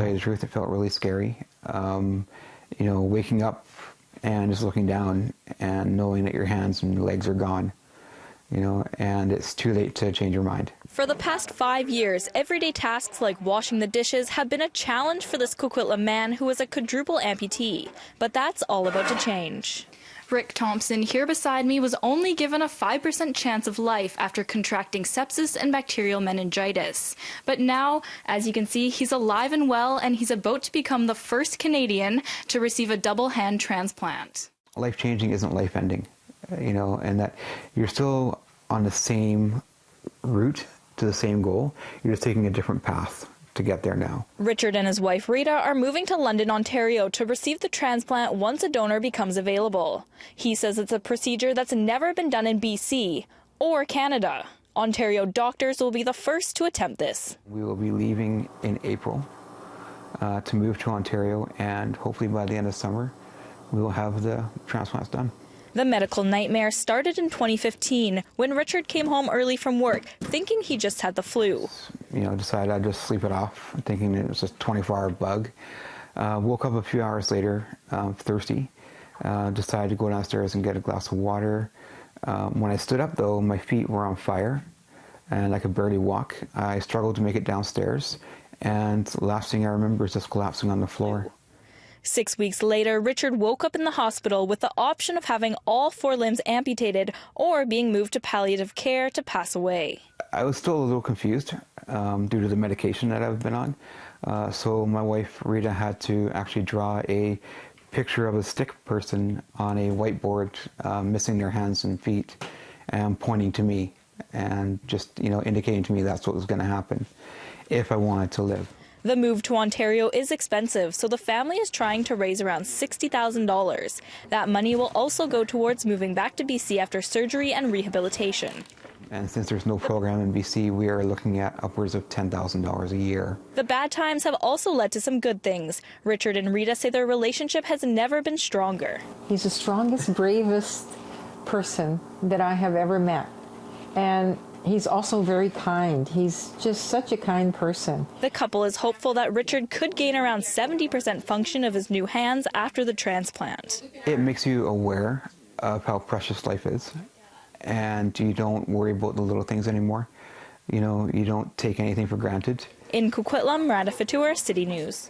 tell you the truth, it felt really scary. You know, waking up and just looking down and knowing that your hands and legs are gone, you know, and it's too late to change your mind. For the past 5 years, everyday tasks like washing the dishes have been a challenge for this Coquitlam man who is a quadruple amputee. But that's all about to change. Rick Thompson, here beside me, was only given a 5% chance of life after contracting sepsis and bacterial meningitis. But now, as you can see, he's alive and well, and he's about to become the first Canadian to receive a double hand transplant. Life-changing isn't life-ending, you know, and that you're still on the same route to the same goal. You're just taking a different path to get there now. Richard and his wife Rita are moving to London, Ontario to receive the transplant once a donor becomes available. He says it's a procedure that's never been done in BC or Canada. Ontario doctors will be the first to attempt this. We will be leaving in April to move to Ontario, and hopefully by the end of summer we will have the transplants done. The medical nightmare started in 2015 when Richard came home early from work thinking he just had the flu. You know, decided I'd just sleep it off, thinking it was a 24-hour bug. Woke up a few hours later, thirsty. Decided to go downstairs and get a glass of water. When I stood up, though, my feet were on fire and I could barely walk. I struggled to make it downstairs, and the last thing I remember is just collapsing on the floor. 6 weeks later, Richard woke up in the hospital with the option of having all 4 limbs amputated or being moved to palliative care to pass away. I was still a little confused due to the medication that I've been on. So my wife, Rita, had to actually draw a picture of a stick person on a whiteboard, missing their hands and feet, and pointing to me, and just, you know, indicating to me that's what was going to happen if I wanted to live. The move to Ontario is expensive, so the family is trying to raise around $60,000. That money will also go towards moving back to BC after surgery and rehabilitation. And since there's no program in BC, we are looking at upwards of $10,000 a year. The bad times have also led to some good things. Richard and Rita say their relationship has never been stronger. He's the strongest, bravest person that I have ever met. And he's also very kind. He's just such a kind person. The couple is hopeful that Richard could gain around 70% function of his new hands after the transplant. It makes you aware of how precious life is, and you don't worry about the little things anymore. You know, you don't take anything for granted. In Coquitlam, Rada Fatur, City News.